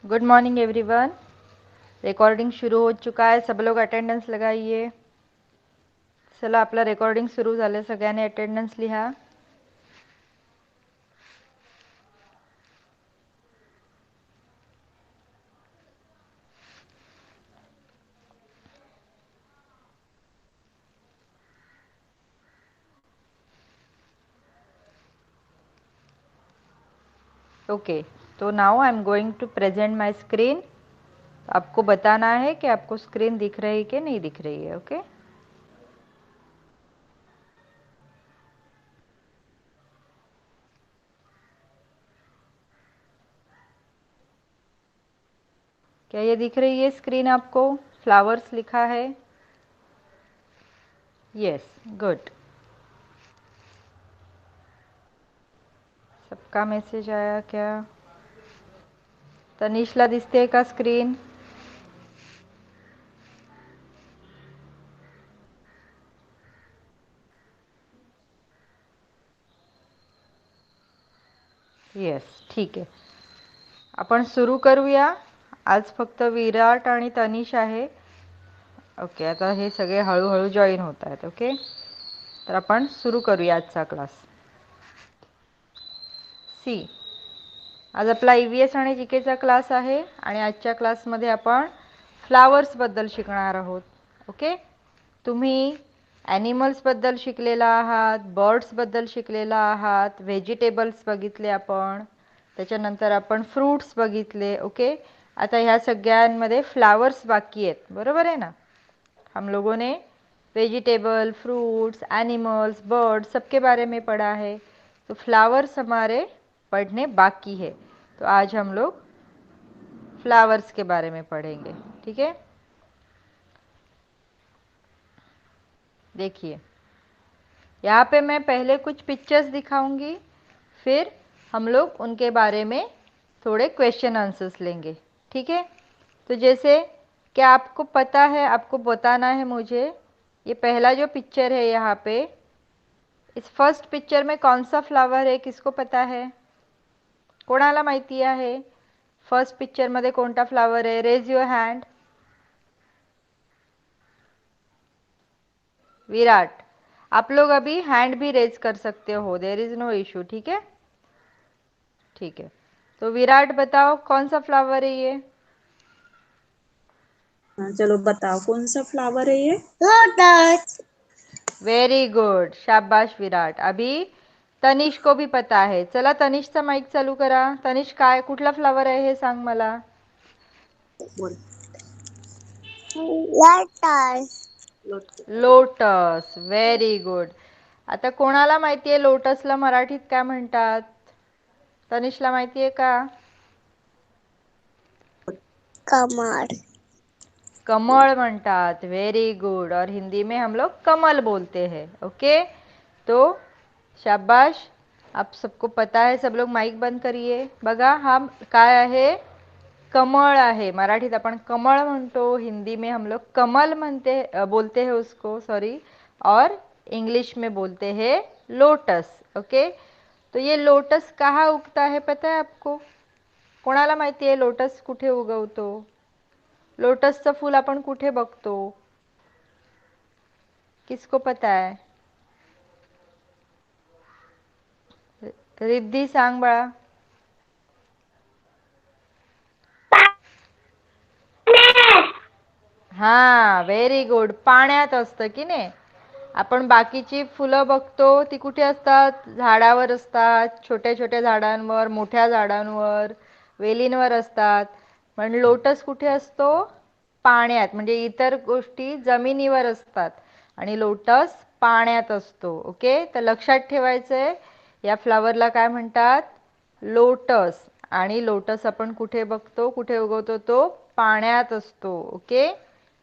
Good morning everyone. Recording सुरू हो चुका आहे, सब लोग अटेंडन्स लगाइए। चला आपला रेकॉर्डिंग सुरू झालं, सगळ्यांनी अटेंडन्स लिहा। ओके, तो now I am going to present my screen. आपको बताना है कि आपको स्क्रीन दिख रही है कि नहीं दिख रही है। ओके, क्या ये दिख रही है स्क्रीन आपको? फ्लावर्स लिखा है। Yes, good. सबका मैसेज आया क्या? तनिषला दिसते का स्क्रीन? येस, ठीक आहे। आपण सुरू करूया। आज फक्त विराट आणि तनिष आहे। ओके, आता हे सगळे हळूहळू जॉईन होत आहेत। ओके, तर आपण सुरू करूया आजचा क्लास। सी, आज आपला EVS आणि जीकेचा क्लास आहे आणि आजच्या क्लासमध्ये आपण फ्लावर्सबद्दल शिकणार आहोत। ओके, तुम्ही ॲनिमल्सबद्दल शिकलेला आहात, बर्ड्सबद्दल शिकलेला आहात, व्हेजिटेबल्स बघितले आपण, त्याच्यानंतर आपण फ्रूट्स बघितले। ओके, आता ह्या सगळ्यांमध्ये फ्लावर्स बाकी आहेत, बरोबर आहे ना? हम लोगों ने वेजिटेबल, फ्रूट्स, एनिमल्स, बर्ड्स सबके बारे में पढ़ा है। तो फ्लावर्स हमारे पढ़ने बाकी है। तो आज हम लोग फ्लावर्स के बारे में पढ़ेंगे। ठीक है, देखिए यहाँ पे मैं पहले कुछ पिक्चर्स दिखाऊंगी, फिर हम लोग उनके बारे में थोड़े क्वेश्चन आंसर्स लेंगे। ठीक है, तो जैसे क्या आपको पता है, आपको बताना है मुझे, ये पहला जो पिक्चर है यहाँ पे, इस फर्स्ट पिक्चर में कौन सा फ्लावर है? किसको पता है? कोणाला माहिती आहे फर्स्ट पिक्चर मध्ये कोणता फ्लावर है? Raise your hand. विराट, आप लोग अभी हैंड भी रेज कर सकते हो, देयर इज नो इशू। ठीक है, ठीक है। तो विराट बताओ कौन सा फ्लावर है ये? हाँ, चलो बताओ कौन सा फ्लावर है ये? लोटस। वेरी गुड, शाबाश विराट। अभी तनिष को भी पता है। चला तनिषचा माईक चालू करा। तनिष, काय कुठला फ्लावर आहे हे सांग मला। बोल। लोटस। Lotus, very good. आता कोणाला माहिती आहे लोटसला मराठीत काय म्हणतात? तनिषला माहिती आहे का? कमल। कमल म्हणतात, वेरी गुड। और हिंदी में हम लोग कमल बोलते हैं। ओके, तो शाबाश, आप सबको पता है। सब लोग माइक बंद करिए। बघा हा काय आहे? कमळ आहे। मराठीत आपण कमळ म्हणतो, हिंदी में हम लोग कमल बोलते हैं उसको, सॉरी, और इंग्लिश में बोलते हैं लोटस। ओके, तो ये लोटस कहाँ उगता है पता है आपको? कोणाला माहिती आहे लोटस कुठे उगवतो? लोटसचं फूल आपण कुठे बघतो? किसको पता है? रिद्धी सांग बाळा। हा, व्हेरी गुड, पाण्यात असतं की नाही? आपण बाकीची फुलं बघतो ती कुठे असतात? झाडावर असतात, छोट्या छोट्या झाडांवर, मोठ्या झाडांवर, वेलींवर असतात। पण लोटस कुठे असतो? पाण्यात, म्हणजे इतर गोष्टी जमिनीवर असतात आणि लोटस पाण्यात असतो। ओके, तर लक्षात ठेवायचंय या फ्लावरला काय म्हणतात? लोटस। आणि लोटस आपण कुठे बघतो, कुठे उगवतो? तो पाण्यात असतो। ओके,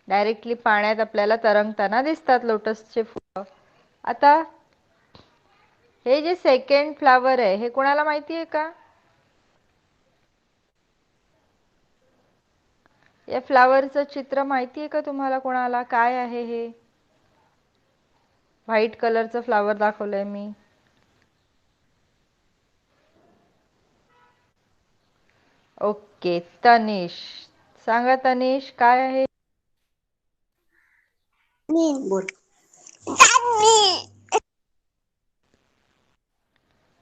डायरेक्टली पाण्यात आपल्याला तरंगताना दिसतात लोटसचे फुलं। आता हे जे सेकंड फ्लावर आहे हे कोणाला माहिती आहे का? या फ्लावरचं चित्र माहिती आहे का तुम्हाला कोणाला? काय आहे हे? व्हाईट कलरचं फ्लावर दाखवलंय मी। ओके, तनिष सांगा. तनिष काय आहे? बोल.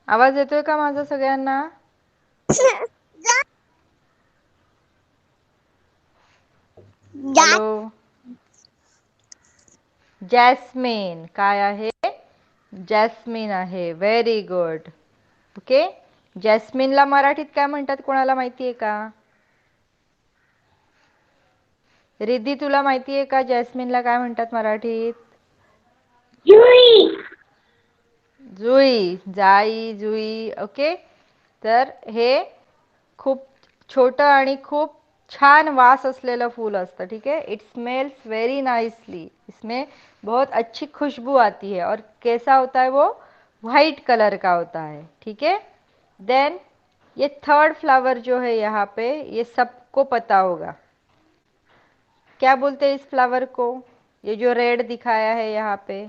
आवाज येतोय का माझा सगळ्यांना? हॅलो. जॅस्मिन काय आहे? जॅस्मिन आहे. Very good. ओके. जॅस्मिनला मराठीत काय म्हणतात कोणाला माहिती आहे का? रिद्धी तुला माहिती आहे का जॅस्मिनला काय म्हणतात मराठीत? जुई. जुई, जाई, जुई. ओके. तर हे खूप छोटं आणि खूप छान वास असलेलं फूल असतं. ठीक है. It smells very nicely. इसमें बहुत अच्छी खुशबू आती है. और कैसा होता है वो? वाइट कलर का होता है. ठीक है. देन ये थर्ड फ्लावर जो है यहाँ पे, ये सबको पता होगा. क्या बोलते हैं इस फ्लावर को? ये जो रेड दिखाया है यहाँ पे,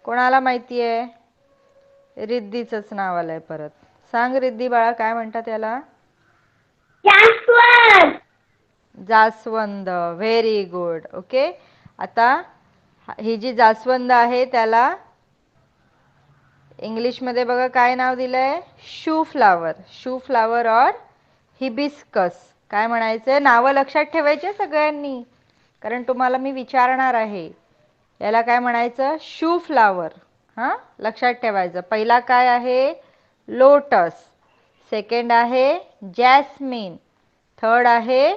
कोणाला माहिती आहे? रिद्धीचंच नाव आलंय परत. सांग रिद्धी बाळा, काय म्हणतात याला? जास्वंद. जास्वंद. Very good. ओके. आता ही जी जास्वंद आहे त्याला इंग्लिशमध्ये बघा काय नाव दिलंय? Shoe flower. शू फ्लावर और हिबिस्कस. काय म्हणायचंय? नावं लक्षात ठेवायचे सगळ्यांनी, कारण तुम्हाला मी विचारणार आहे. याला काय म्हणायचं? Shoe flower. हा, लक्षात ठेवायचं. पहिला काय आहे? लोटस. सेकंड आहे जॅस्मिन. थर्ड आहे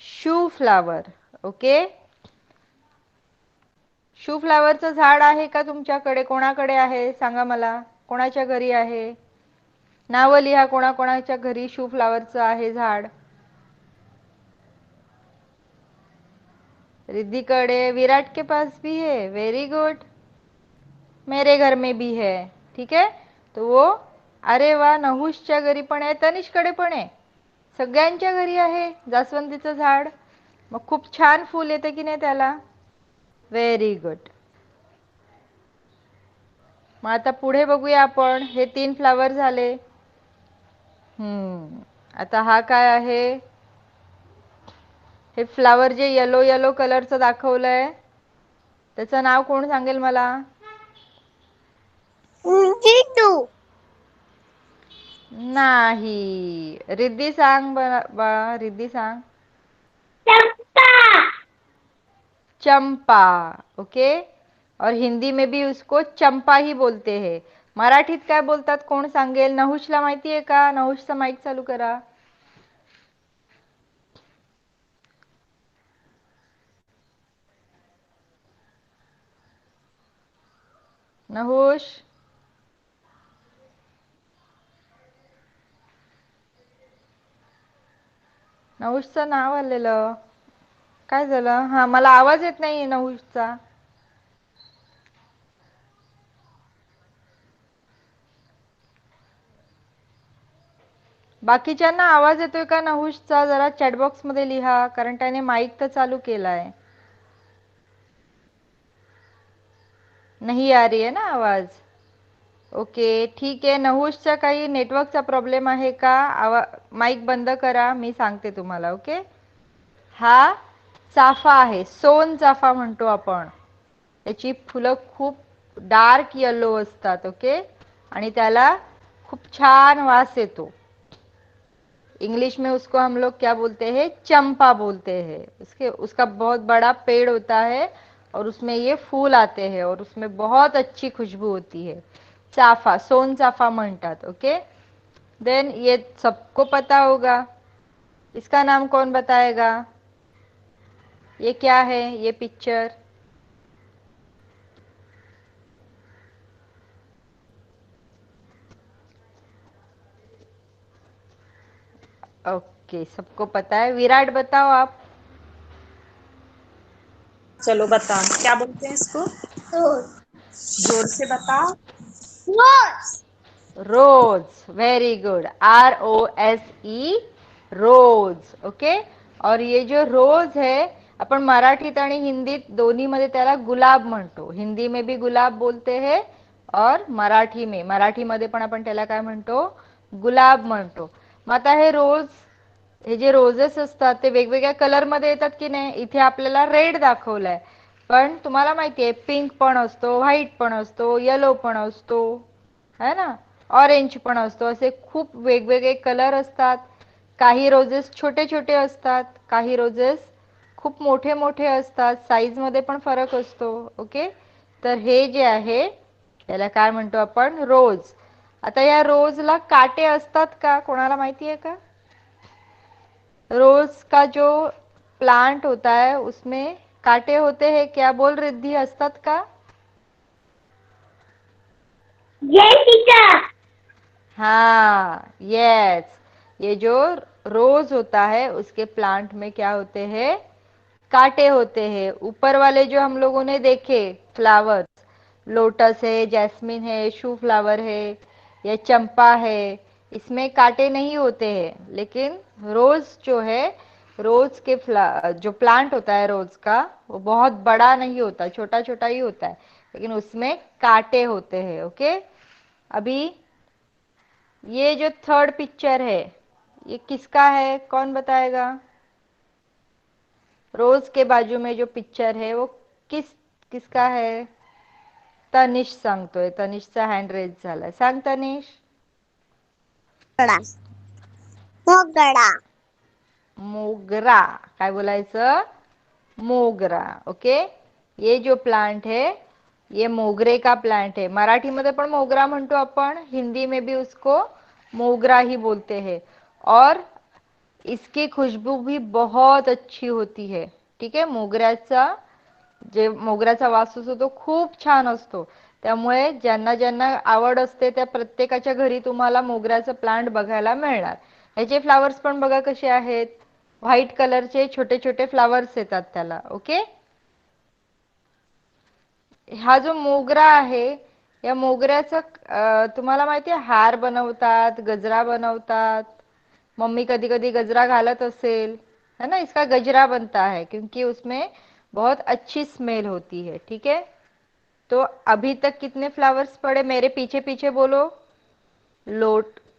शू फ्लावर. ओके. शू फ्लावरचं झाड आहे का तुमच्याकडे? कोणाकडे आहे सांगा मला. कोणाच्या घरी आहे? नावं लिहा कोणाकोणाच्या घरी शू फ्लावरचं आहे झाड. रिद्धिकडे, विराट के पास भी है. Very good. मेरे घर में भी है. ठीक है. तो वो, अरे वा, नहुषच्या घरी पण आहे, तनिषकडे पण आहे, सगळ्यांच्या घरी आहे जास्वंदीचं झाड. मग खूप छान फूल येते की नाही त्याला? Very good. मग आता पुढे बघूया आपण. हे 3 फ्लावर झाले. आता हा काय आहे? हे फ्लावर जे येलो येलो कलरचं दाखवलंय त्याचं नाव कोण सांगेल मला? जिटू. नाही. रिद्धी सांग बाळा. रिद्धी सांग. चंपा. चंपा. ओके. और हिंदी में भी उसको चंपा ही बोलते हैं. मराठीत काय बोलतात कोण सांगेल? नहुषला माहिती आहे का? नहुषचा माईक चालू करा. नहुष. नहुषचं नाव आलेलं. काय झालं? हा, मला आवाज येत नाही नहुषचा. बाकीच्यांना आवाज येतोय का नहुषचा? जरा चॅटबॉक्स मध्ये लिहा, कारण त्याने माईक तर चालू केलाय. नहीं आ रही है ना आवाज? ओके, ठीक आहे. नहुषचा काही नेटवर्कचा प्रॉब्लेम आहे का? माईक बंद करा, मी सांगते तुम्हाला. ओके. हा चाफा आहे. सोन चाफा म्हणतो आपण. त्याची फुलं खूप डार्क येलो असतात. ओके. आणि त्याला खूप छान वास येतो. इंग्लिश में उसको हम लोग क्या बोलते हैं? चंपा बोलते हैं. उसका बहुत बड़ा पेड़ होता है और उसमें ये फूल आते हैं और उसमें बहुत अच्छी खुशबू होती है. चाफा, सोन चाफा म्हणतात. ओके. देन ये सबको पता होगा. इसका नाम कौन बताएगा? ये क्या है? ये पिक्चर ओके, सबको पता है. विराट बताओ आप. चलो बता, क्या बोलते हैं इसको? जोर से बता. Rose. Rose. Very good. ROSE. Rose. Okay. और ये जो रोज है, आपण मराठीत आणि हिंदीत दोन्ही मध्ये त्याला गुलाब म्हणतो. हिंदी में भी गुलाब बोलते हैं और मराठीमध्ये पण आपण त्याला काय म्हणतो, गुलाब म्हणतो. मग आता हे जे रोजेस असतात ते वेगवेगळ्या कलर मध्ये येतात की नाही. इथे आपल्याला रेड दाखवलाय, पण तुम्हाला माहितीये पिंक पण असतो, व्हाईट पण असतो, येलो पण असतो, है ना, ऑरेंज पण असतो. असे खूप वेगवेगळे कलर असतात. काही रोजेस छोटे छोटे असतात, काही रोजेस खूप मोठे मोठे असतात, साईज मध्ये पण फरक असतो. ओके, तर हे जे आहे त्याला काय म्हणतो आपण, रोज. आता या रोजला काटे असतात का, कोणाला माहिती आहे का? रोज का जो प्लांट होता है उसमें कांटे होते हैं क्या, बोल रिद्धि, असतात का? Yes teacher. हाँ, यस, ये जो रोज होता है उसके प्लांट में क्या होते हैं, कांटे होते हैं. ऊपर वाले जो हम लोगों ने देखे फ्लावर्स, लोटस है, जैस्मिन है, शू फ्लावर है या चंपा है, इसमें कांटे नहीं होते हैं. लेकिन रोज जो है, रोज के जो प्लांट होता है रोज का, वो बहुत बड़ा नहीं होता, छोटा छोटा ही होता है, लेकिन उसमें कांटे होते हैं. ओके, अभी ये जो थर्ड पिक्चर है ये किसका है, कौन बताएगा? रोज के बाजू में जो पिक्चर है वो किसका है? तनिष सांगतोय, तनिषचा हँड रेज झालाय. सांग तनिष. मोगरा। मोगरा. काय बोलायचं? मोगरा. ओके, ये जो प्लांट है ये मोगरे का प्लांट है. मराठी मध्ये पण मोगरा म्हणतो आपण, हिंदी में भी उसको मोगरा ही बोलते हैं. और इसकी खुशबू भी बहुत अच्छी होती है. ठीक है, मोगऱ्याचा वास असतो तो खूप छान असतो. त्यामुळे ज्यांना ज्यांना आवड असते त्या प्रत्येकाच्या घरी तुम्हाला मोगऱ्याचं प्लांट बघायला मिळणार. ह्याचे फ्लावर्स पण बघा कसे आहेत, व्हाईट कलरचे छोटे छोटे फ्लावर्स येतात त्याला. ओके, हा जो मोगरा आहे, या मोगऱ्याचा तुम्हाला माहिती आहे हार बनवतात, गजरा बनवतात. मम्मी कधी कधी गजरा घालत असेल, है ना, इसका गजरा बनता है क्योंकि उसमें बहुत अच्छी स्मेल होती है. ठीक है, तो अभी तक कितने फ्लावर्स पड़े, मेरे पीछे पीछे बोलो.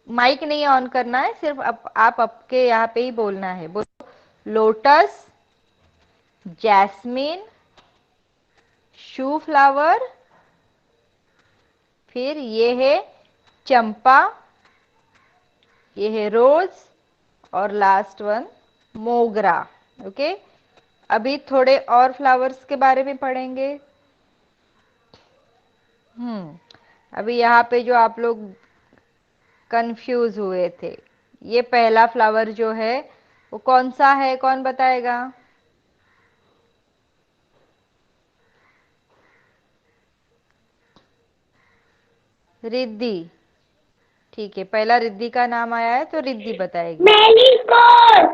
माइक नहीं ऑन करना है, सिर्फ आप आपके यहाँ पे ही बोलना है. बोलो, लोटस, जैस्मिन, शू फ्लावर, फिर ये है चंपा, ये है रोज, और लास्ट वन मोगरा. ओके, अभी थोड़े और फ्लावर्स के बारे में पढ़ेंगे. अभी यहाँ पे जो आप लोग कंफ्यूज हुए थे, ये पहला फ्लावर जो है वो कौन सा है, कौन बताएगा? रिद्धि. ठीक है, पहला रिद्धि का नाम आया है तो रिद्धि बताएगी. मैरीगोल्ड।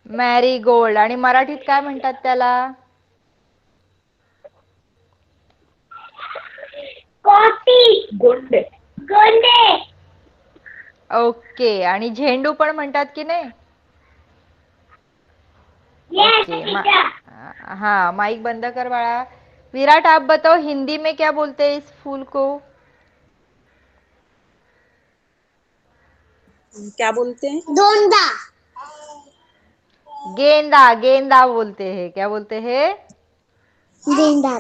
मॅरीगोल्ड. आणि मराठीत काय म्हणतात त्याला? कॉफी। गोंडे। गोंडे। ओके, आणि झेंडू पण म्हणतात की नाही? Yes okay, teacher. हाँ, माइक बंद कर बाळा. विराट, आप बताओ हिंदी में क्या बोलते हैं इस फूल को? क्या बोलते हैं? दोंदा। गेंदा. गेंदा बोलते हैं. क्या बोलते हैं? गेंदा।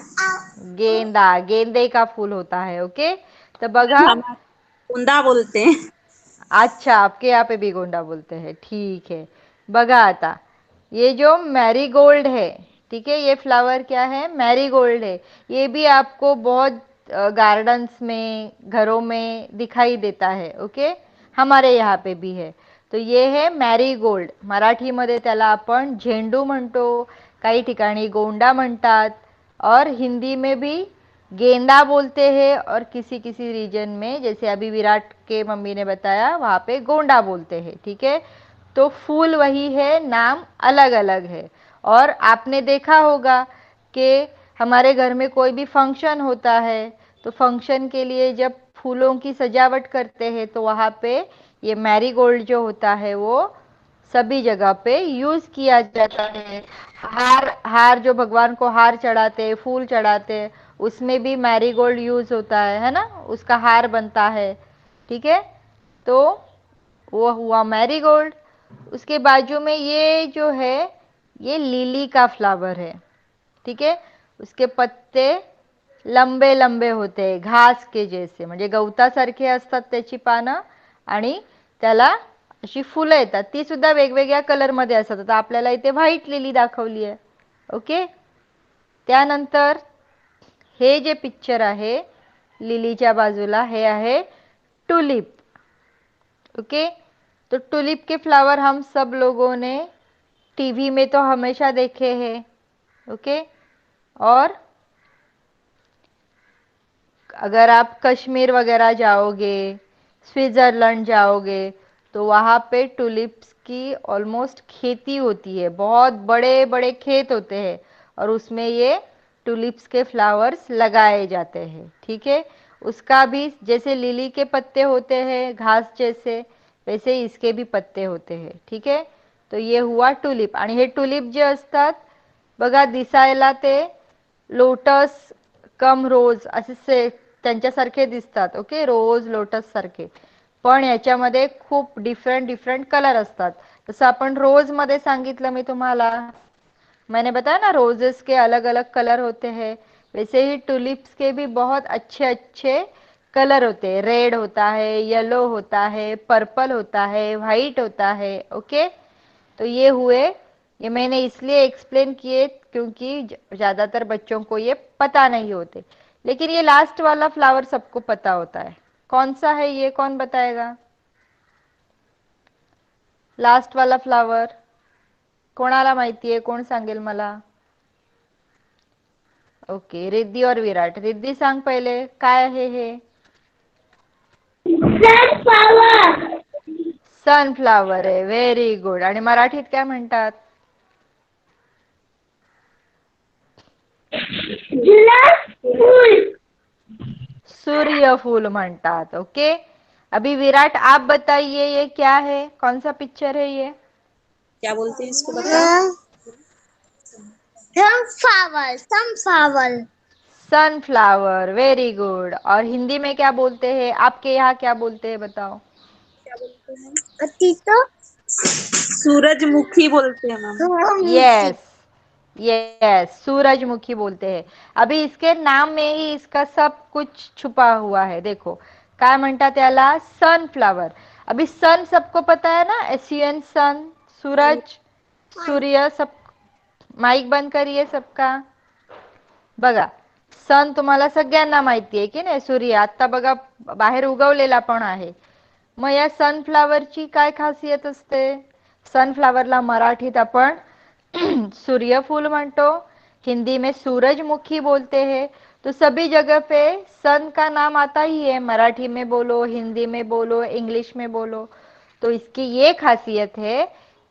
गेंदा. गेंदे का फूल होता है. ओके, तो बघा. हमारे गोंदा बोलते हैं. अच्छा, आपके यहाँ पे भी गोंडा बोलते हैं. ठीक है, बघा आता, ये जो मैरीगोल्ड है, ठीक है, ये फ्लावर क्या है, मैरीगोल्ड है. ये भी आपको बहुत गार्डन्स में, घरों में दिखाई देता है. ओके, हमारे यहाँ पे भी है. तो ये है मॅरीगोल्ड. मराठीमध्ये त्याला आपण झेंडू म्हणतो, काही ठिकाणी गोंडा म्हणतात, और हिंदी में भी गेंदा बोलते हैं, और किसी किसी रीजन में, जैसे अभी विराट के मम्मी ने बताया, वहाँ पे गोंडा बोलते हैं. ठीक है, तो फूल वही है, नाम अलग अलग है. और आपने देखा होगा कि हमारे घर में कोई भी फंक्शन होता है तो फंक्शन के लिए जब फूलों की सजावट करते हैं तो वहाँ पे ये मैरीगोल्ड जो होता है वो सभी जगह पे यूज किया जाता है. हार हार जो भगवान को हार चढ़ाते, फूल चढ़ाते, उसमें भी मैरीगोल्ड यूज होता है ना, उसका हार बनता है। ठीक है, तो वो हुआ मैरीगोल्ड। उसके बाजू में ये जो है ये लिली का फ्लावर है। ठीक है, उसके पत्ते लंबे लंबे होते, घास के जैसे, म्हणजे गवतासारखे असतात त्याची पानं आणि त्याला अशी फुलं येतात, ती सुद्धा वेगवेगळ्या कलर मध्ये असतात. आता आपल्याला इथे व्हाईट लिली दाखवली आहे. ओके, त्यानंतर हे जे पिक्चर आहे लिलीच्या बाजूला हे आहे टुलिप. ओके, तो टुलिप के फ्लावर हम सब लोगों ने टीवी में तो हमेशा देखे हैं. ओके, और अगर आप कश्मीर वगैरह जाओगे, स्विट्जरलैंड जाओगे, तो वहाँ पे टुलिप्स की ऑलमोस्ट खेती होती है, बहुत बड़े बड़े खेत होते हैं और उसमें ये टुलिप्स के फ्लावर्स लगाए जाते हैं. ठीक है, उसका भी जैसे लिली के पत्ते होते हैं घास जैसे, वैसे ही इसके भी पत्ते होते हैं. ठीक है, तो ये हुआ टुलिप. आणि हे टुलिप जे असतात बघा दिसायला ते लोटस कम रोज असे त्यांच्यासारखे दिसतात. ओके, रोज लोटस सारखे, पण याच्यामध्ये खूप डिफरंट डिफरंट कलर असतात. जसं आपण रोज मध्ये सांगितलं मी तुम्हाला, मैंने बताया ना रोजेस के अलग अलग कलर होते हैं, वैसे ही टुलिप्स के भी बहुत अच्छे अच्छे कलर होते हैं. रेड होता है, येलो होता है, पर्पल होता है, वाइट होता है. ओके, तो ये हुए, ये मैंने इसलिए एक्सप्लेन किए क्योंकि ज़्यादातर बच्चों को ये पता नहीं होते. लेकिन ये लास्ट वाला फ्लावर सबको पता होता है. कौन सा है ये, कौन बताएगा? लास्ट वाला फ्लावर कोणाला माहिती आहे, कोण सांगेल मला? ओके, रिद्धी और विराट. रिद्धी सांग पहिले काय आहे हे? Sunflower. सनफ्लावर आहे. Very good. आणि मराठीत काय म्हणतात? Julas फूल. सूर्यफूल म्हणतात. ओके, अभी विराट आप बताइए ये क्या है, कौन सा पिक्चर है ये? क्या बोलते हैं इसको बता. Sunflower. Sunflower. Sunflower. Very good. और हिंदी में क्या बोलते हैं, आपके यहाँ क्या बोलते हैं बताओ? क्या बोलते हैं? Tito. सूरजमुखी बोलते हैं मैम. यस यस, सूरजमुखी बोलते हैं. अभी इसके नाम में ही इसका सब कुछ छुपा हुआ है. देखो काय म्हणतात याला, सनफ्लावर. अभी सन सबको पता है ना, SUN सन, सूरज, सूर्य. सब माइक बंद करिए सबका. बघा सन तुम्हाला सगळ्यांना माहिती आहे की नाही, सूर्य आता बघा बाहेर उगवलेला पण आहे. मग या सनफ्लावरची काय खासियत असते? सनफ्लावरला मराठीत आपण सूर्यफूल म्हणतो, हिंदी में सूरजमुखी बोलते हैं. तो सभी जगह पे सन का नाम आता ही है, मराठी में बोलो, हिंदी में बोलो, इंग्लिश में बोलो. तो इसकी ये खासियत है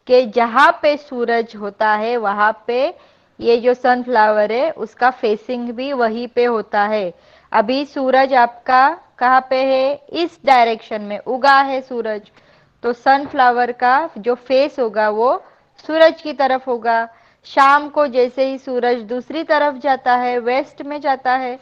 कि जहाँ पे सूरज होता है वहां पे ये जो सनफ्लावर है उसका फेसिंग भी वहीं पे होता है. अभी सूरज आपका कहाँ पे है, इस डायरेक्शन में उगा है सूरज, तो सनफ्लावर का जो फेस होगा वो सूरज की तरफ होगा. शाम को जैसे ही सूरज दूसरी तरफ जाता है, वेस्ट में जाता है,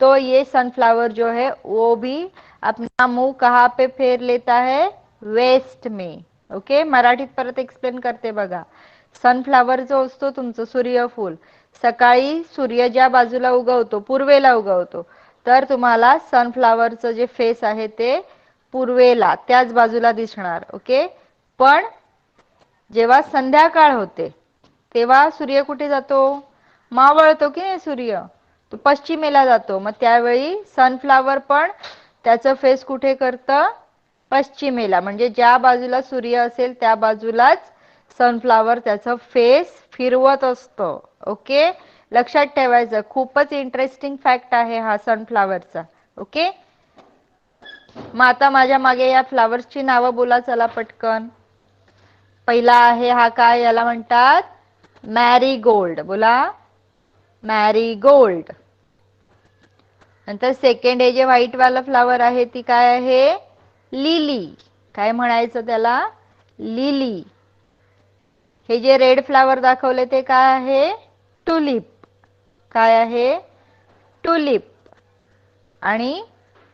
तो ये सनफ्लावर जो है वो भी अपना मुंह कहाँ पे फेर लेता है, वेस्ट में. ओके, मराठीत परत एक्सप्लेन करते बघा. सनफ्लावर जो असतो तुमचं सूर्यफूल, सकाळी सूर्य ज्या बाजूला उगवतो, पूर्वेला उगवतो, तर तुम्हाला सनफ्लावरचं जे फेस आहे ते पूर्वेला त्याच बाजूला दिसणार. ओके, पण जेव्हा संध्याकाळ होते तेव्हा सूर्य कुठे जातो, मावळतो की नाही सूर्य, तो पश्चिमेला जातो. मग त्यावेळी सनफ्लावर पण त्याचं फेस कुठे करतं, पश्चिमेला. म्हणजे ज्या बाजूला सूर्य असेल त्या बाजूलाच सनफ्लावर त्याचं फेस फिरवत असतो. ओके, लक्षात ठेवायचं, खूपच इंटरेस्टिंग फॅक्ट आहे हा सनफ्लावरचा. ओके, मग आता माझ्या मागे या फ्लावर्सची नावं बोला चला पटकन. पहिला आहे हा काय, याला म्हणतात मॅरीगोल्ड. बोला मॅरीगोल्ड. नंतर सेकंड हे जे व्हाईट वाला फ्लावर आहे ती काय आहे, लिली. काय म्हणायचं त्याला, लिली. हे जे रेड फ्लावर दाखवले ते काय आहे, टुलिप. काय आहे, टुलिप. आणि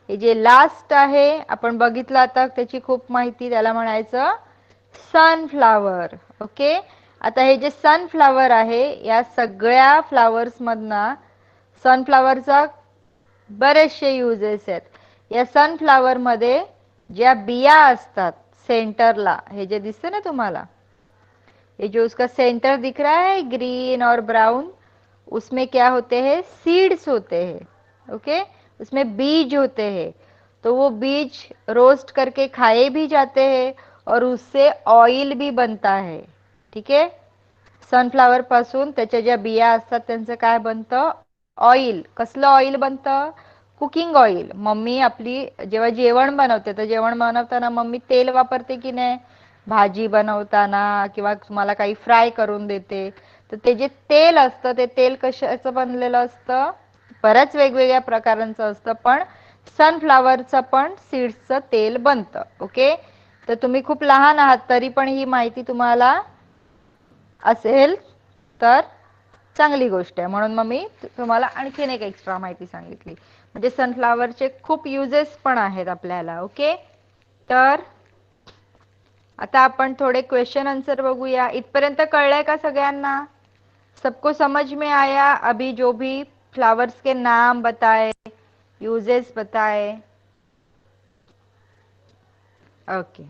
हे जे लास्ट आहे आपण बघितलं आता, त्याची खूप माहिती, त्याला म्हणायचं सनफ्लावर. ओके. आता हे जे सनफ्लावर आहे, या सगळ्या फ्लावर्स मधना सनफ्लावरचा बरेचसे युजेस आहेत. या सनफ्लावर मध्ये ज्या बिया असतात सेंटरला, हे जे दिसते ना तुम्हाला, ये जो उसका सेंटर दिख रहा है ग्रीन और ब्राउन, उसमें क्या होते हैं, सीड्स होते हैं. ओके. उसमें बीज होते हैं. तो वो बीज रोस्ट करके खाए भी जाते हैं और उससे ऑइल भी बनता है. ठीक आहे. सनफ्लावर पासून त्याच्या ज्या बिया असतात त्यांचं काय बनतं, ऑइल. कसलं ऑइल बनतं, कुकिंग ऑइल. मम्मी आपली जेव्हा जेवण बनवते तर जेवण बनवताना मम्मी तेल वापरते की नाही, भाजी बनवताना किंवा तुम्हाला काही फ्राय करून देते, तर ते जे तेल असतं ते तेल कशाचं बनलेलं असतं, बऱ्याच वेगवेगळ्या प्रकारांचं असतं, पण सनफ्लावरचं पण सीड्सचं तेल बनतं. ओके. तर तुम्ही खूप लहान आहात तरी पण ही माहिती तुम्हाला असेल तर चांगली गोष्ट आहे. म्हणून मग मी तुम्हाला आणखीन एक एक्स्ट्रा माहिती सांगितली. म्हणजे सनफ्लावरचे खूप युजेस पण आहेत आपल्याला. ओके. तर आता आपण थोड़े क्वेश्चन आंसर बघूया. इथपर्यंत कळलंय का सगळ्यांना? सबको समझ में आया अभी जो भी फ्लावर्स के नाम बताए, यूजेस बताए? ओके.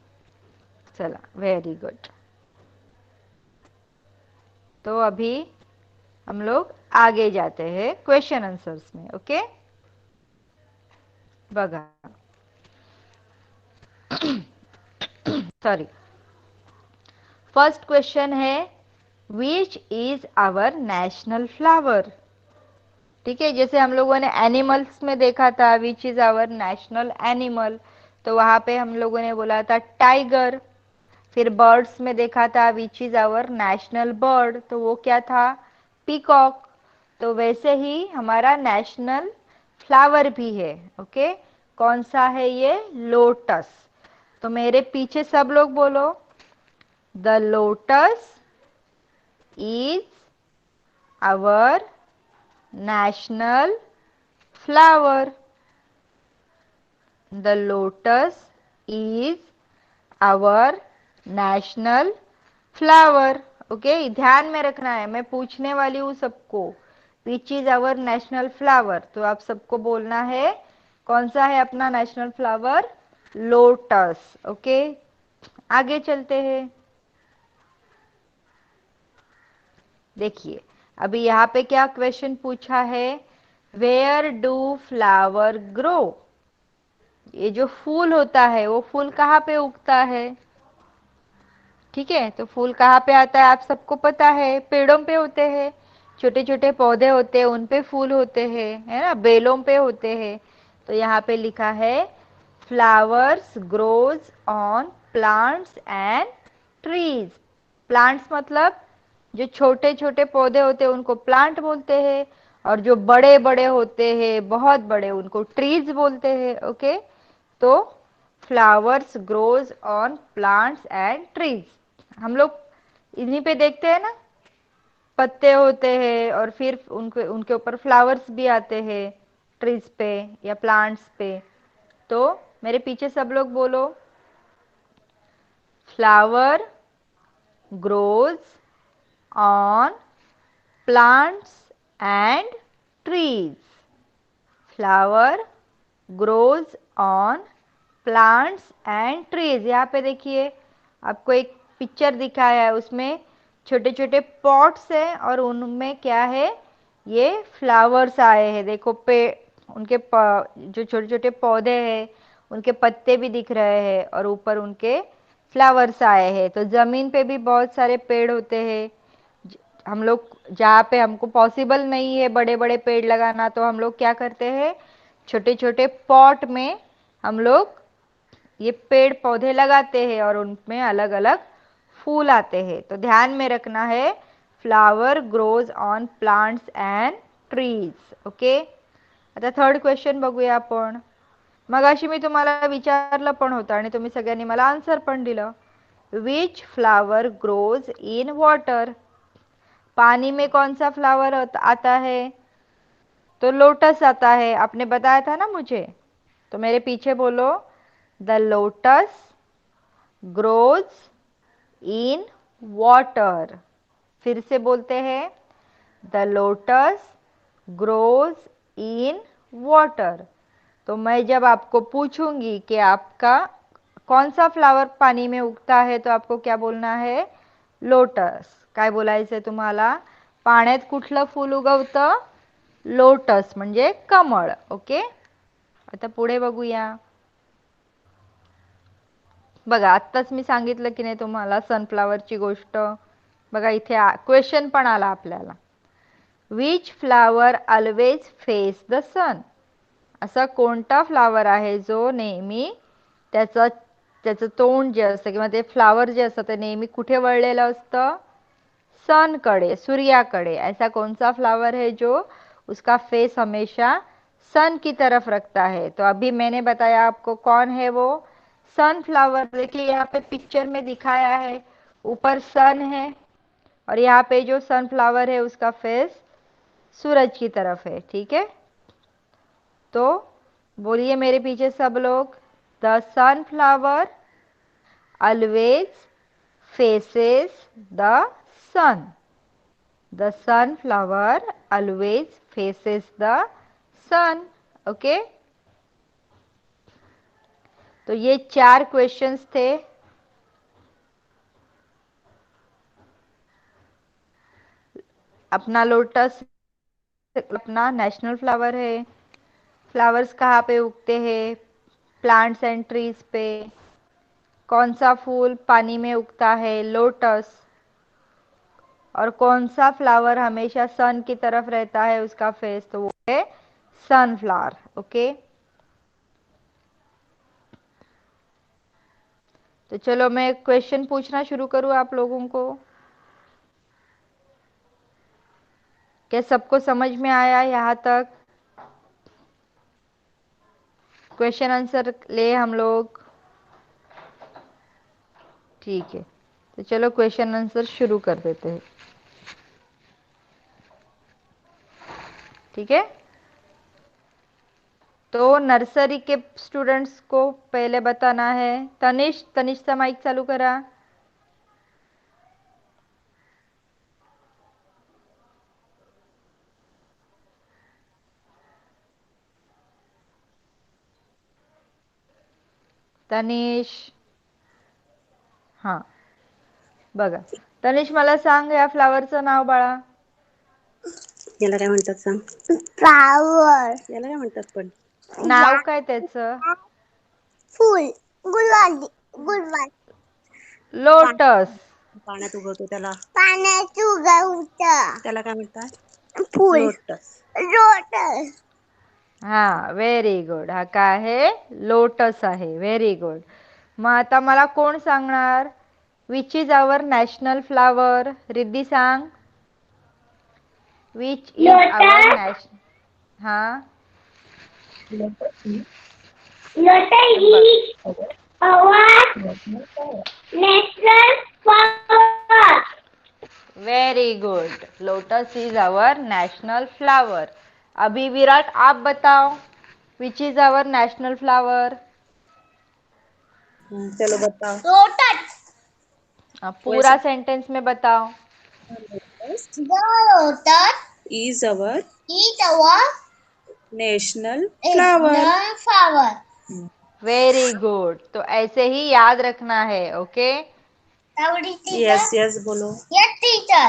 चला, वेरी गुड. तो अभी हम लोग आगे जाते हैं क्वेश्चन आंसर्स में. ओके. बघा. सॉरी. फर्स्ट क्वेश्चन है, which is our national flower. ठीक है. जैसे हम लोगों ने एनिमल्स में देखा था, which is our national animal, तो वहां पे हम लोगों ने बोला था टाइगर. फिर बर्ड्स में देखा था, which is our national bird, तो वो क्या था, पीकॉक. तो वैसे ही हमारा नेशनल फ्लावर भी है. ओके. कौन सा है ये, लोटस. तो मेरे पीछे सब लोग बोलो, the lotus is our national flower. The lotus is our national flower. Okay. ध्यान में रखना है, मैं पूछने वाली हूं सबको, which is our national flower, तो आप सबको बोलना है कौन सा है अपना नेशनल फ्लावर, लोटस. ओके. आगे चलते हैं. देखिए अभी यहाँ पे क्या क्वेश्चन पूछा है, वेयर डू फ्लावर ग्रो. ये जो फूल होता है वो फूल कहाँ पे उगता है. ठीक है. तो फूल कहाँ पे आता है आप सबको पता है, पेड़ों पे होते हैं. छोटे छोटे पौधे होते हैं, उन पे फूल होते हैं, है ना, बेलों पे होते हैं. तो यहाँ पे लिखा है flowers grows on plants and trees. Plants मतलब जो छोटे छोटे पौधे होते हैं उनको प्लांट बोलते हैं, और जो बड़े बड़े होते हैं बहुत बड़े उनको ट्रीज बोलते हैं. ओके. तो flowers grows on plants and trees. हम लोग इन्हीं पे देखते हैं ना, पत्ते होते हैं और फिर उनके उनके ऊपर फ्लावर्स भी आते हैं ट्रीज पे या प्लांट्स पे. तो मेरे पीछे सब लोग बोलो, flower grows on plants and trees. Flower grows on plants and trees. यहाँ पे देखिए आपको एक पिक्चर दिखाया है, उसमें छोटे छोटे पॉट्स हैं और उनमें क्या है, ये फ्लावर्स आए हैं. देखो पे उनके जो छोटे छोटे पौधे हैं उनके पत्ते भी दिख रहे हैं और ऊपर उनके फ्लावर्स आए हैं. तो जमीन पे भी बहुत सारे पेड़ होते हैं. हम लोग जहाँ पे हमको पॉसिबल नहीं है बड़े बड़े पेड़ लगाना, तो हम लोग क्या करते हैं, छोटे छोटे पॉट में हम लोग ये पेड़ पौधे लगाते हैं और उनमें अलग अलग फूल आते हैं. तो ध्यान में रखना है, flower grows on plants and trees. Okay. आता थर्ड क्वेश्चन बघूया आपण. मगाशी मी तुम्हाला विचारलं पण होतं आणि तुम्ही सगळ्यांनी मला आन्सर पण दिलं. Which flower grows in water. पानी में कौन सा फ्लावर आता है, तो लोटस आता है, आपने बताया था ना मुझे, तो मेरे पीछे बोलो, the lotus grows in water. फिर से बोलते हैं, the lotus grows in water. तो मैं जब आपको पूछूंगी कि आपका कौन सा फ्लावर पानी में उगता है, तो आपको क्या बोलना है, लोटस। काय बोलायचंय तुम्हाला, पाण्यात कुठलं फूल उगवतं, लोटस म्हणजे कमळ. ओके, आता पुढे बघूया. बघा आत्ताच मी सांगितलं की नाही तुम्हाला सनफ्लावरची गोष्ट. बघा इथे क्वेश्चन पण आला आपल्याला, which flower always face the sun. असा कोणता फ्लावर आहे जो नेहमी त्याचं त्याचं तोंड जे असतं किंवा ते फ्लावर जे असतं ते नेहमी कुठे वळलेलं असतं, सन कडे, सूर्याकडे. ऐसा कौन सा फ्लावर है जो उसका फेस हमेशा सन की तरफ रखता है. तो अभी मैंने बताया आपको कौन है वो सनफ्लावर. देखिए यहाँ पे पिक्चर में दिखाया है, ऊपर सन है और यहाँ पे जो सनफ्लावर है उसका फेस सूरज की तरफ है. ठीक है, तो बोलिए मेरे पीछे सब लोग, the sunflower always faces the sun. The sunflower always faces the sun. Okay, तो ये 4 क्वेश्चंस थे. अपना लोटस अपना नेशनल फ्लावर है. फ्लावर्स कहाँ पे उगते हैं, प्लांट्स एंड ट्रीज पे. कौन सा फूल पानी में उगता है, लोटस. और कौन सा फ्लावर हमेशा सन की तरफ रहता है उसका फेस, तो वो है सनफ्लावर. ओके, तो चलो मैं क्वेश्चन पूछना शुरू करूँ आप लोगों को. क्या सबको समझ में आया यहाँ तक? क्वेश्चन आंसर ले हम लोग. ठीक है, तो चलो क्वेश्चन आंसर शुरू कर देते हैं. ठीक है, तो नर्सरी के स्टूडेंट्स को पहले बताना है. तनिष्कचा माइक चालू करा. तनिष, हां बघा. तनिष मला सांग या फ्लावरचं नाव बाळा. याला काय म्हणतात सांग. फ्लावर. याला काय म्हणतात पण. नाव काय त्याचं? फूल. गुलाबी. गुलाबी. लोटस. पाण्यात उगवतो त्याला. पाण्यात उगवतं. त्याला काय म्हणतात, फूल. लोटस. लोटस. हा, व्हेरी गुड. हा काय आहे, लोटस आहे. Very good. मग आता मला कोण सांगणार, which is our national flower. Riddhi सांग, विच इज आवर नॅशनल. हा, लोटस ही our national flower. Very good. Lotus is our national flower. अभी विराट आप बताओ, which is our national flower. चलो बताओ. लोटस. पूरा सेंटेंस में बताओ. Lotus The lotus is our is our national flower. national flower. Very good. तो ऐसे ही याद रखना है. ओके, यस यस बोलो. Yes, teacher.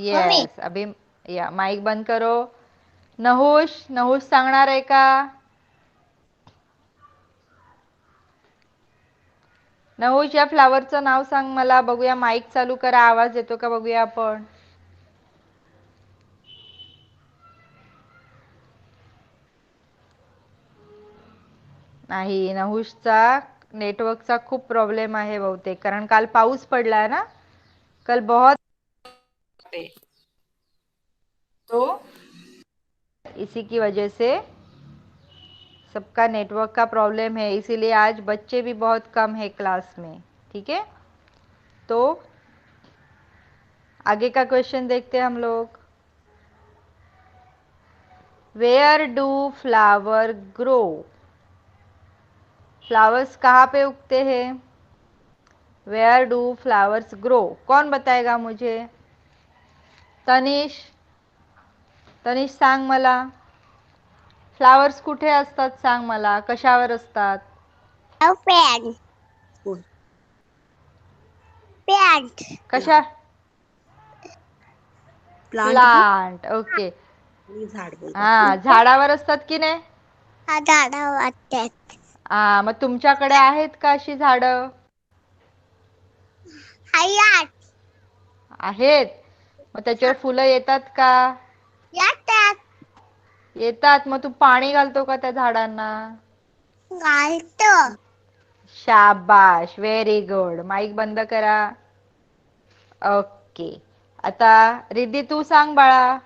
यस. अभी या माइक बंद करो. नहुष, नहुष सांगणार आहे का? नहुष, या फ्लावरचं नाव सांग मला. बघूया, माइक चालू करा, आवाज येतो का बघूया आपण. नाही, नहुषचा नेटवर्कचा खूप प्रॉब्लेम आहे बहुतेक, कारण काल पाऊस पडला ना, कल बहुत, तो इसी की वजह से सबका नेटवर्क का प्रॉब्लम है, इसीलिए आज बच्चे भी बहुत कम है क्लास में. ठीक है, तो आगे का क्वेश्चन देखते हैं हम लोग. Where do flower grow? Flowers कहाँ पे उगते हैं? Where do flowers grow? कौन बताएगा मुझे? तनिष, तनिष सांग मला. फ्लावर्स कुठे असतात सांग मला, कशावर असतात? Plant. Good. Plant. कशा? Plant plant. ओके. झाड बोलतात. हा, झाडावर असतात की नाही? हा झाडं वाटतात. हा, मग तुमच्याकडे आहेत का अशी झाडं? हयात आहेत. मग त्याच्यावर फुलं येतात का? येतात. येतात. मग तू पाणी घालतो का त्या झाडांना? घालतो. शाबाश, व्हेरी गुड. माईक बंद करा. ओके. आता रिद्धी तू सांग बाळा,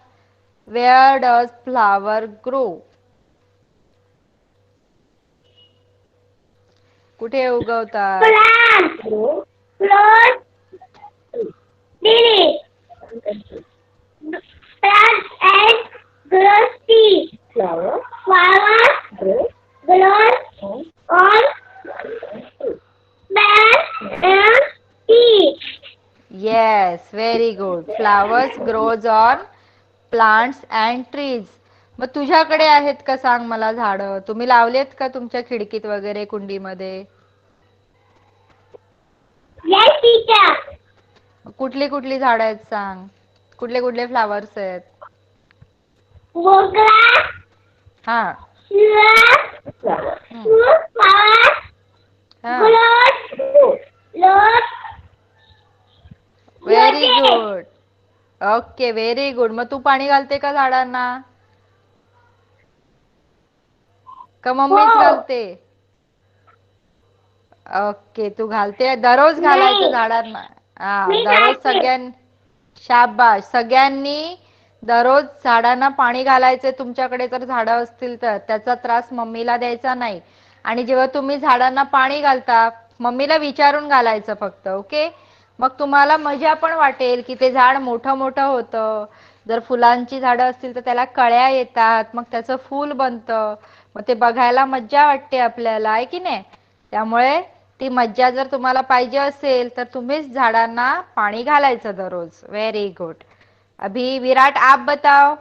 वेअर डज फ्लावर ग्रो? कुठे उगवतात? Plant. Flower. Lily. Plant and grows tea. Flower. Grows on plant and tea. Yes, very good. Flowers grows on plants and trees. मग तुझ्याकडे आहेत का सांग मला झाडं? तुम्ही लावलेत का तुमच्या खिडकीत वगैरे, कुंडीमध्ये? Yes, teacher. कुठली कुठली झाडं आहेत सांग? कुठले कुठले फ्लावर्स आहेत? Mogra. हा. Flower. हम्म. Flower. हा. Lot. Very good. Okay, very good. मग तू पाणी घालते का झाडांना? का मम्मीच घालते? ओके, तू घालते. दररोज घालायचं नाही. झाडांना. हा, मी दररोज घालते. शाबाश. सगळ्यांनी दररोज झाडांना पाणी घालायचे. तुमच्याकडे जर झाडं असतील तर त्याचा त्रास मम्मीला द्यायचा नाही. आणि जेव्हा तुम्ही झाडांना पाणी घालता, मम्मीला विचारून घालायचं फक्त. ओके. मग तुम्हाला मजा पण वाटेल की ते झाड मोठं मोठं होतं. जर फुलांची झाडं असतील तर त्याला कळ्या येतात, मग त्याचं फूल बनतं. मग ते बघायला मज्जा वाटते आपल्याला, आहे की नाही? त्यामुळे ती मज्जा जर तुम्हाला पाहिजे असेल तर तुम्हीच झाडांना पाणी घालायचं दररोज. Very good. अभी विराट आप बताओ,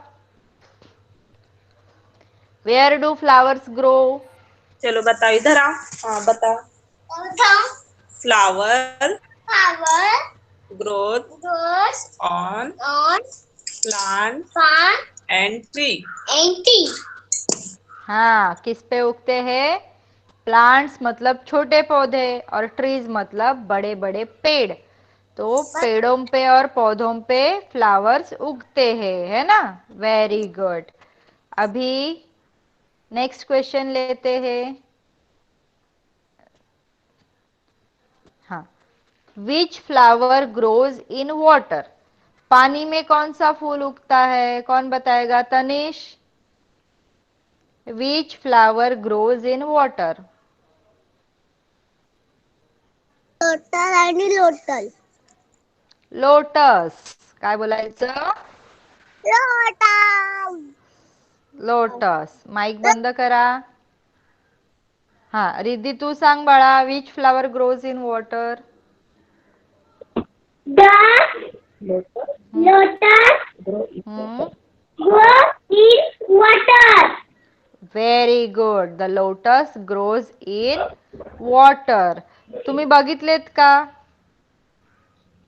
वेयर डू फ्लावर्स ग्रो? चलो बताओ, इधर आओ. हाँ बताओ. Flower Flower growth grows on on plant plant end tree. and tea. हाँ, किस पे उगते हैं? प्लांट्स मतलब छोटे पौधे, और ट्रीज मतलब बड़े बड़े पेड़. तो पेड़ों पे और पौधों पे फ्लावर्स उगते हैं, है ना? Very good. अभी नेक्स्ट क्वेश्चन लेते हैं. हाँ, which flower grows in water? पानी में कौन सा फूल उगता है? कौन बताएगा? Tanish. Which flower grows in water? Total आणि लोटल. लोटस. काय बोलायचं? लोटल. लोटस. माईक बंद करा. हा, रिद्धी तू सांग बाळा, which flower grows in water? The lotus हम्म. grows in water. Very good. The lotus grows in water. तुम्ही बघितलेत का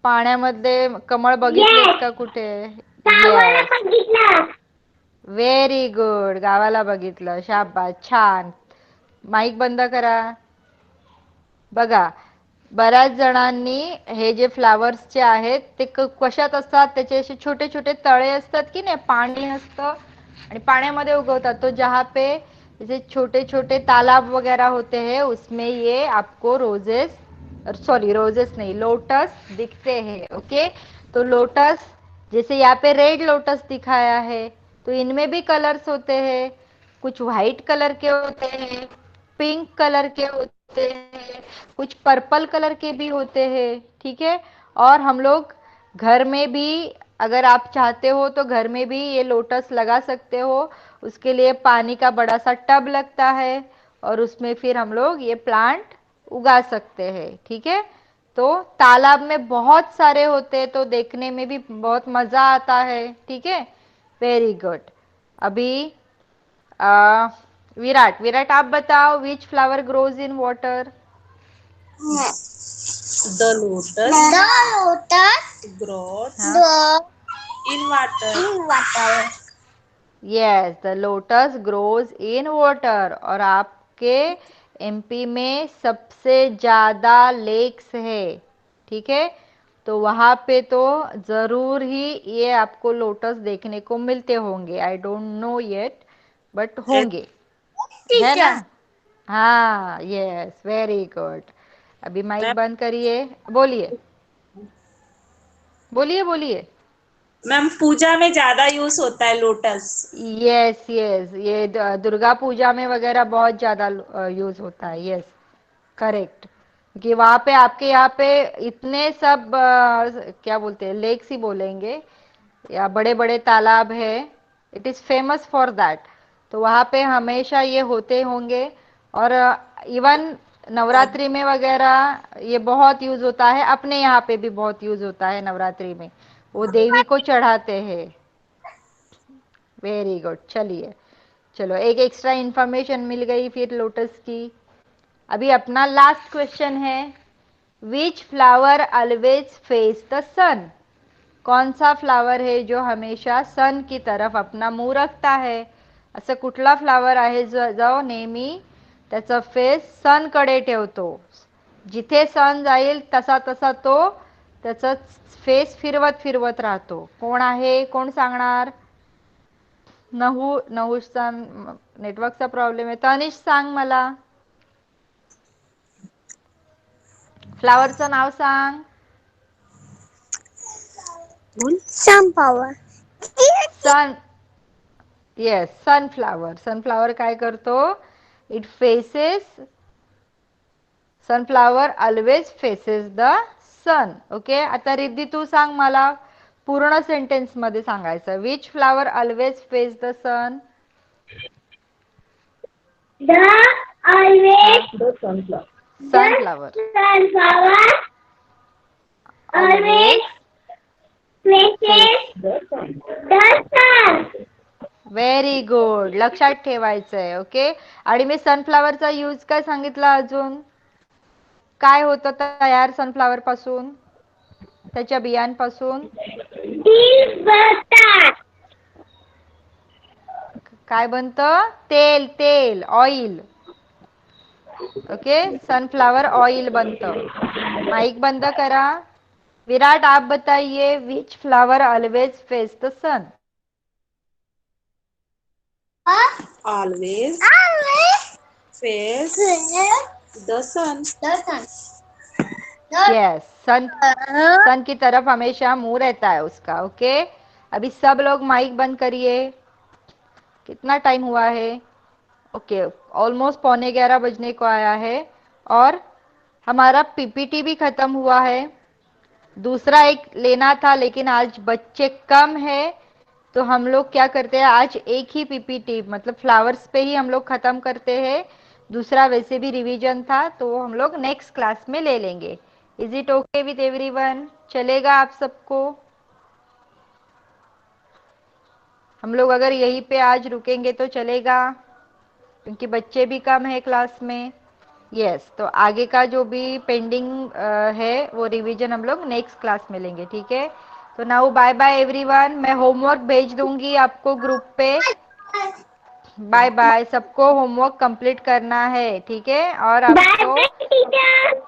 पाण्यामध्ये कमळ? बघितलेत Yes. का कुठे? गावाला येस, बघितलं. Very good. गावाला बघितलं. शाबास, छान. माईक बंद करा. बघा, बऱ्याच जणांनी हे जे फ्लावर्सचे आहेत ते कशात असतात? त्याचे असे छोटे छोटे तळे असतात की नाही, पाणी असतं आणि पाण्यामध्ये उगवतात. तो जहाँ पे जैसे छोटे छोटे तालाब वगैरह होते हैं, उसमें ये आपको रोजेस, सॉरी रोजेस नहीं, लोटस दिखते हैं. ओके. तो लोटस, जैसे यहाँ पे रेड लोटस दिखाया है, तो इनमें भी कलर्स होते हैं. कुछ व्हाइट कलर के होते हैं, पिंक कलर के होते हैं, कुछ पर्पल कलर के भी होते हैं. ठीक है. और हम लोग घर में भी अगर आप चाहते हो तो घर में भी ये लोटस लगा सकते हो। उसके लिए पानी का बड़ा सा टब लगता है और उसमें फिर हम लोग ये प्लांट उगा सकते हैं। ठीक है, तो तालाब में बहुत सारे होते हैं तो देखने में भी बहुत मजा आता है। ठीक है, वेरी गुड। अभी आ, विराट विराट आप बताओ, which flower grows in water? The lotus grows in water. Yes, the lotus grows in water. और आपके एमपी में सबसे ज्यादा लेक्स है। ठीक है, तो वहां पे तो जरूर ही ये आपको लोटस देखने को मिलते होंगे। I don't know yet, but होंगे, है ना? हाँ, यस, वेरी गुड। अभी माइक मैम बंद करिए, बोलिए बोलिए बोलिए। मैम पूजा में ज्यादा यूज होता है लोटस। यस यस, ये दुर्गा पूजा में वगैरह बहुत ज्यादा यूज होता है। Yes, correct. कि वहां पे आपके यहाँ पे इतने सब क्या बोलते हैं, लेक्स ही बोलेंगे या बड़े बड़े तालाब है। It is famous for that. तो वहां पे हमेशा ये होते होंगे। और इवन नवरात्रि में वगैरह ये बहुत यूज होता है। अपने यहाँ पे भी बहुत यूज होता है नवरात्रि में, वो देवी को चढ़ाते हैं। वेरी गुड, चलिए, चलो एक एक्स्ट्रा इंफॉर्मेशन मिल गई फिर लोटस की। अभी अपना लास्ट क्वेश्चन है, which flower always face the sun? कौन सा फ्लावर है जो हमेशा सन की तरफ अपना मुंह रखता है? असं कुठला फ्लावर आहे जो नेहमी त्याचा फेस सन कडे ठेवतो? जिथे सन जाईल तसा तसा तो त्याचा फेस फिरवत फिरवत राहतो। कोण आहे, कोण सांगणार? नहुषचा नेटवर्कचा प्रॉब्लेम आहे। तनिष सांग मला, फ्लावरचं नाव सांग। Sunflower. Sun, yes, sunflower. Sunflower काय करतो? It faces, sunflower always faces the sun. Okay, आता रिद्धी तू सांग मला, पूर्ण सेंटेन्स मध्ये सांगायचं, which flower always face the sun? The always The sunflower. Sunflower sunflower always faces The sun. the sun. Very good, लक्षात ठेवायचंय। ओके, आणि मी सनफ्लावरचा यूज काय सांगितला अजून? काय होतं तयार सनफ्लावर पासून, त्याच्या बियांपासून? These बनतात. काय बनतं? तेल, तेल, ऑइल। ओके, सनफ्लावर ऑइल बनतं। माइक बंद करा। विराट आप बताइए, which flower always face the sun? Always face the sun. Yes, sun, sun की तरफ हमेशा मुंह रहता है उसका। ओके, अभी सब लोग माइक बंद करिए। कितना टाइम हुआ है? ओके, ऑलमोस्ट 11:15 बजने को आया है और हमारा पीपीटी भी खत्म हुआ है। दूसरा एक लेना था लेकिन आज बच्चे कम है, तो हम लोग क्या करते हैं, आज एक ही पीपीटी मतलब फ्लावर्स पे ही हम लोग खत्म करते हैं। दूसरा वैसे भी रिवीजन था तो हम लोग नेक्स्ट क्लास में ले लेंगे। Is it okay with everyone? चलेगा आप सबको? हम लोग अगर यहीं पे आज रुकेंगे तो चलेगा, क्योंकि बच्चे भी कम है क्लास में। यस, तो आगे का जो भी पेंडिंग है वो रिवीजन हम लोग नेक्स्ट क्लास में लेंगे। ठीक है, तो नाउ बाय बाय एवरीवन। मैं होमवर्क भेज दूंगी आपको ग्रुप पे। बाय बाय, सबको होमवर्क कंप्लीट करना है। ठीक है, और Bye आपको bye teacher.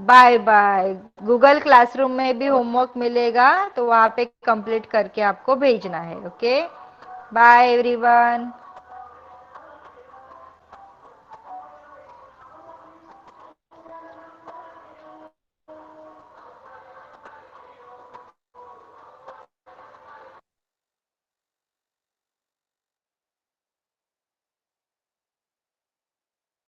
Bye bye. Google classroom में भी होमवर्क मिलेगा तो वहां पे कंप्लीट करके आपको भेजना है। Okay, bye everyone.